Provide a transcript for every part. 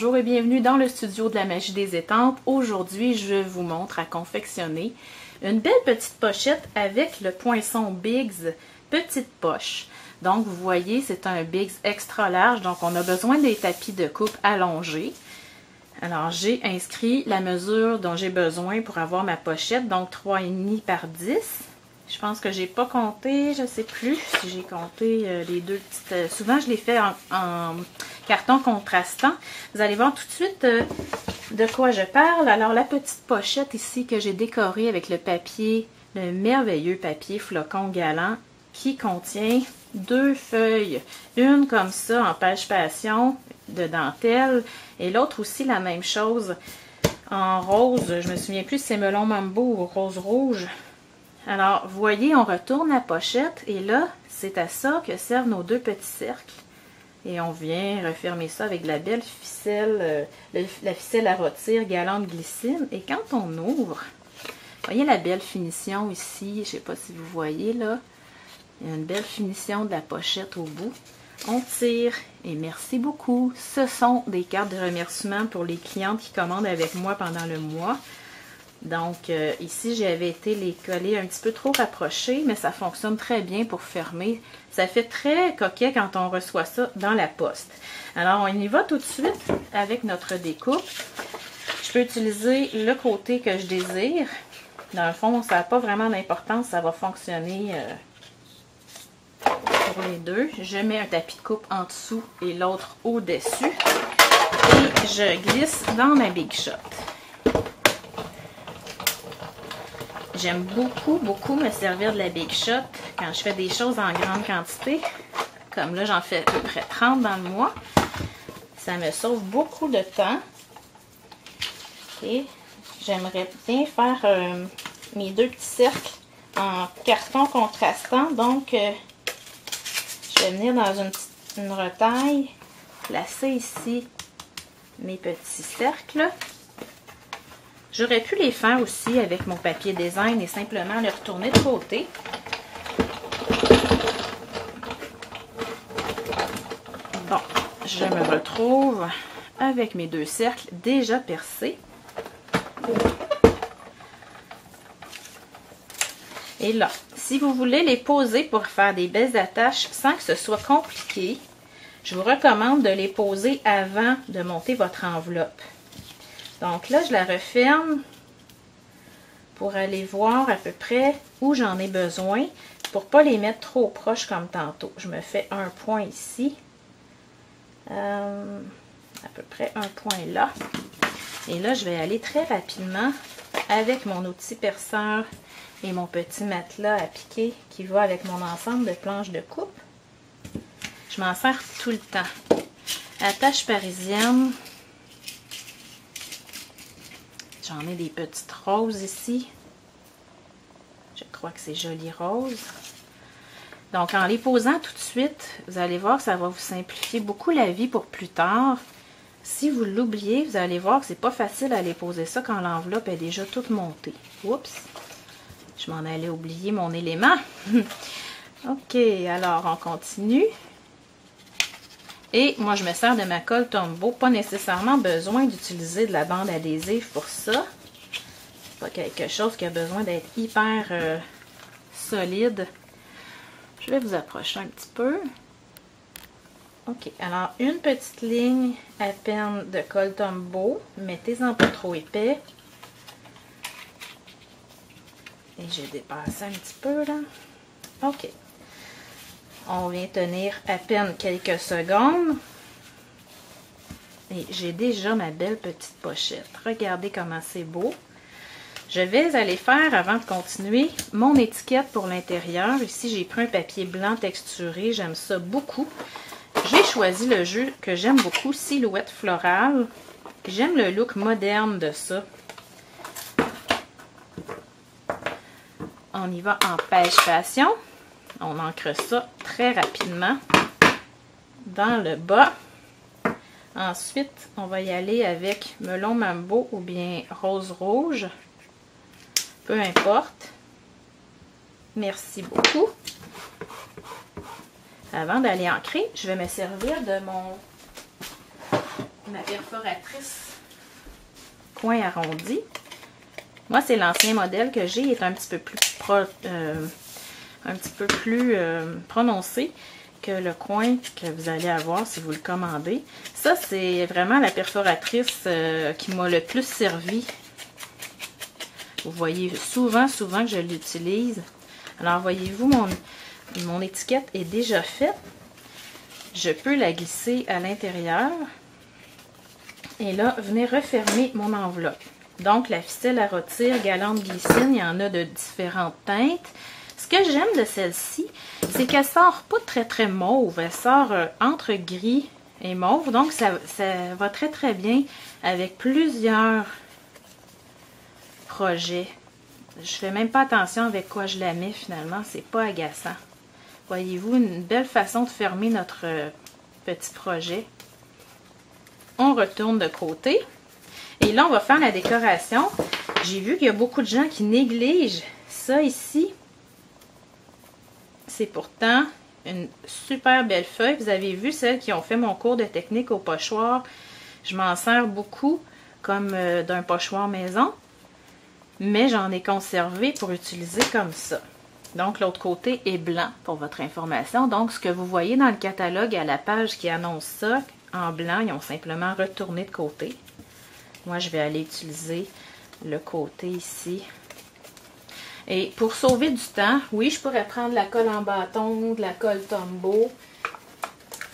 Bonjour et bienvenue dans le studio de la magie des étampes. Aujourd'hui, je vous montre à confectionner une belle petite pochette avec le poinçon Biggs petite poche. Donc, vous voyez, c'est un Biggs extra large, donc on a besoin des tapis de coupe allongés. Alors, j'ai inscrit la mesure dont j'ai besoin pour avoir ma pochette, donc 3,5 par 10. Je pense que j'ai pas compté, je sais plus si j'ai compté les deux petites... souvent, je les fais en carton contrastant. Vous allez voir tout de suite de quoi je parle. Alors, la petite pochette ici que j'ai décorée avec le papier, le merveilleux papier flocon galant qui contient deux feuilles. Une comme ça en pêche passion de dentelle et l'autre aussi la même chose en rose. Je me souviens plus si c'est melon mambo ou rose rouge. Alors, vous voyez, on retourne la pochette et là, c'est à ça que servent nos deux petits cercles. Et on vient refermer ça avec de la belle ficelle, la ficelle à rôtir galante glycine. Et quand on ouvre, voyez la belle finition ici, je ne sais pas si vous voyez là, il y a une belle finition de la pochette au bout. On tire et merci beaucoup. Ce sont des cartes de remerciement pour les clientes qui commandent avec moi pendant le mois. Donc, ici, j'avais été les coller un petit peu trop rapprochés, mais ça fonctionne très bien pour fermer. Ça fait très coquet quand on reçoit ça dans la poste. Alors, on y va tout de suite avec notre découpe. Je peux utiliser le côté que je désire. Dans le fond, ça n'a pas vraiment d'importance, ça va fonctionner pour les deux. Je mets un tapis de coupe en dessous et l'autre au-dessus. Et je glisse dans ma Big Shot. J'aime beaucoup me servir de la Big Shot quand je fais des choses en grande quantité. Comme là, j'en fais à peu près 30 dans le mois. Ça me sauve beaucoup de temps. Et j'aimerais bien faire mes deux petits cercles en carton contrastant. Donc, je vais venir dans une retaille, placer ici mes petits cercles. J'aurais pu les faire aussi avec mon papier design et simplement les retourner de côté. Bon, je me retrouve avec mes deux cercles déjà percés. Et là, si vous voulez les poser pour faire des belles attaches sans que ce soit compliqué, je vous recommande de les poser avant de monter votre enveloppe. Donc là, je la referme pour aller voir à peu près où j'en ai besoin pour ne pas les mettre trop proches comme tantôt. Je me fais un point ici, à peu près un point là. Et là, je vais aller très rapidement avec mon outil perceur et mon petit matelas à piquer qui va avec mon ensemble de planches de coupe. Je m'en sers tout le temps. Attache parisienne. J'en ai des petites roses ici. Je crois que c'est joli rose. Donc, en les posant tout de suite, vous allez voir que ça va vous simplifier beaucoup la vie pour plus tard. Si vous l'oubliez, vous allez voir que c'est pas facile à les poser ça quand l'enveloppe est déjà toute montée. Oups! Je m'en allais oublier mon élément. OK, alors on continue. Et moi, je me sers de ma colle Tombow. Pas nécessairement besoin d'utiliser de la bande adhésive pour ça. C'est pas quelque chose qui a besoin d'être hyper solide. Je vais vous approcher un petit peu. OK, alors une petite ligne à peine de colle Tombow. Mettez-en pas trop épais. Et j'ai dépassé un petit peu là. OK. On vient tenir à peine quelques secondes. Et j'ai déjà ma belle petite pochette. Regardez comment c'est beau. Je vais aller faire, avant de continuer, mon étiquette pour l'intérieur. Ici, j'ai pris un papier blanc texturé. J'aime ça beaucoup. J'ai choisi le jeu que j'aime beaucoup, Silhouette Florale. J'aime le look moderne de ça. On y va en pêche passion. On ancre ça très rapidement dans le bas. Ensuite, on va y aller avec melon mambo ou bien rose rouge. Peu importe. Merci beaucoup. Avant d'aller ancrer, je vais me servir de mon ma perforatrice coin arrondi. Moi, c'est l'ancien modèle que j'ai, il est un petit peu plus prononcé que le coin que vous allez avoir si vous le commandez. Ça, c'est vraiment la perforatrice qui m'a le plus servi. Vous voyez souvent que je l'utilise. Alors, voyez-vous, mon étiquette est déjà faite. Je peux la glisser à l'intérieur. Et là, venez refermer mon enveloppe. Donc, la ficelle à rôtir Galante Glycine, il y en a de différentes teintes. Ce que j'aime de celle-ci, c'est qu'elle sort pas très mauve. Elle sort entre gris et mauve. Donc, ça va très bien avec plusieurs projets. Je fais même pas attention avec quoi je la mets finalement. C'est pas agaçant. Voyez-vous, une belle façon de fermer notre petit projet. On retourne de côté. Et là, on va faire la décoration. J'ai vu qu'il y a beaucoup de gens qui négligent ça ici. C'est pourtant une super belle feuille. Vous avez vu celles qui ont fait mon cours de technique au pochoir. Je m'en sers beaucoup comme d'un pochoir maison. Mais j'en ai conservé pour utiliser comme ça. Donc, l'autre côté est blanc pour votre information. Donc, ce que vous voyez dans le catalogue à la page qui annonce ça, en blanc, ils ont simplement retourné de côté. Moi, je vais aller utiliser le côté ici. Et pour sauver du temps, oui, je pourrais prendre la colle en bâton, de la colle Tombow.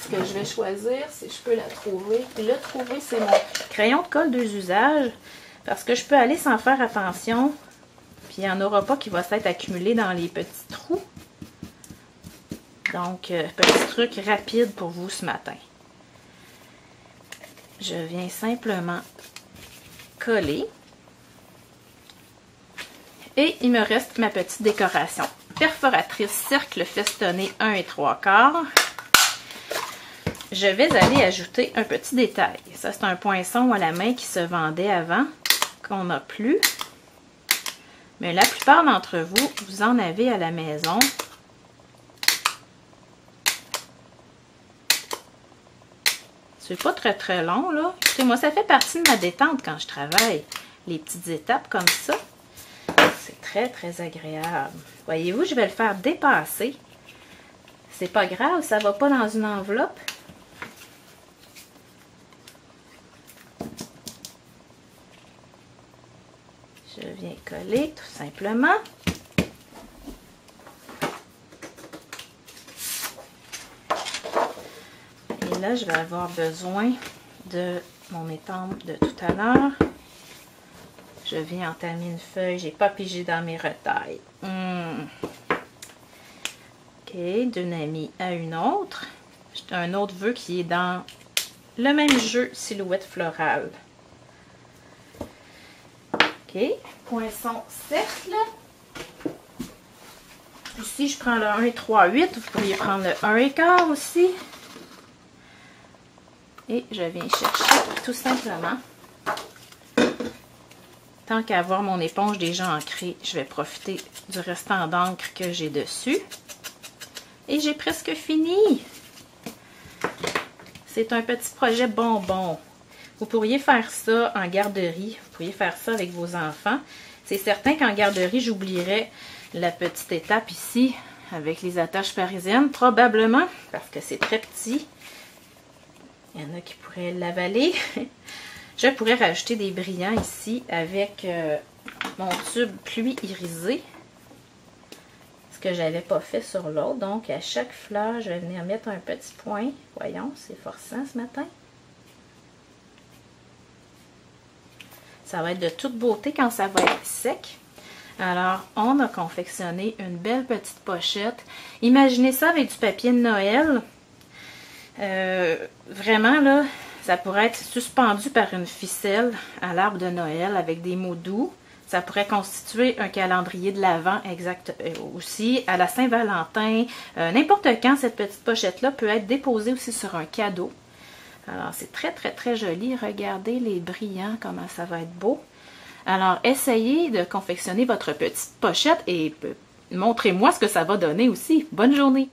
Ce que je vais choisir, si je peux la trouver. Le trouver, c'est mon crayon de colle 2 usages. Parce que je peux aller sans faire attention. Puis il n'y en aura pas qui va s'être accumulé dans les petits trous. Donc, petit truc rapide pour vous ce matin. Je viens simplement coller. Et il me reste ma petite décoration. Perforatrice cercle festonné 1 3/4. Je vais aller ajouter un petit détail. Ça, c'est un poinçon à la main qui se vendait avant, qu'on n'a plus. Mais la plupart d'entre vous, vous en avez à la maison. C'est pas très long, là. Écoutez, moi, ça fait partie de ma détente quand je travaille. Les petites étapes comme ça. C'est très agréable. Voyez-vous, je vais le faire dépasser. C'est pas grave, ça va pas dans une enveloppe. Je viens coller tout simplement. Et là, je vais avoir besoin de mon étampe de tout à l'heure. Je viens entamer une feuille. J'ai pas pigé dans mes retailles. OK, d'une amie à une autre. J'ai un autre vœu qui est dans le même jeu silhouette florale. OK, poinçon cercle. Ici, je prends le 1 3/8. Vous pourriez prendre le 1 1/4 aussi. Et je viens chercher tout simplement. Tant qu'à avoir mon éponge déjà ancrée, je vais profiter du restant d'encre que j'ai dessus. Et j'ai presque fini. C'est un petit projet bonbon. Vous pourriez faire ça en garderie. Vous pourriez faire ça avec vos enfants. C'est certain qu'en garderie, j'oublierais la petite étape ici avec les attaches parisiennes. Probablement parce que c'est très petit. Il y en a qui pourraient l'avaler. Je pourrais rajouter des brillants ici avec mon tube pluie irisé. Ce que je n'avais pas fait sur l'autre. Donc, à chaque fleur, je vais venir mettre un petit point. Voyons, c'est forçant ce matin. Ça va être de toute beauté quand ça va être sec. Alors, on a confectionné une belle petite pochette. Imaginez ça avec du papier de Noël. Vraiment, là, ça pourrait être suspendu par une ficelle à l'arbre de Noël avec des mots doux. Ça pourrait constituer un calendrier de l'Avent exact aussi, à la Saint-Valentin. N'importe quand, cette petite pochette-là peut être déposée aussi sur un cadeau. Alors, c'est très joli. Regardez les brillants, comment ça va être beau. Alors, essayez de confectionner votre petite pochette et montrez-moi ce que ça va donner aussi. Bonne journée!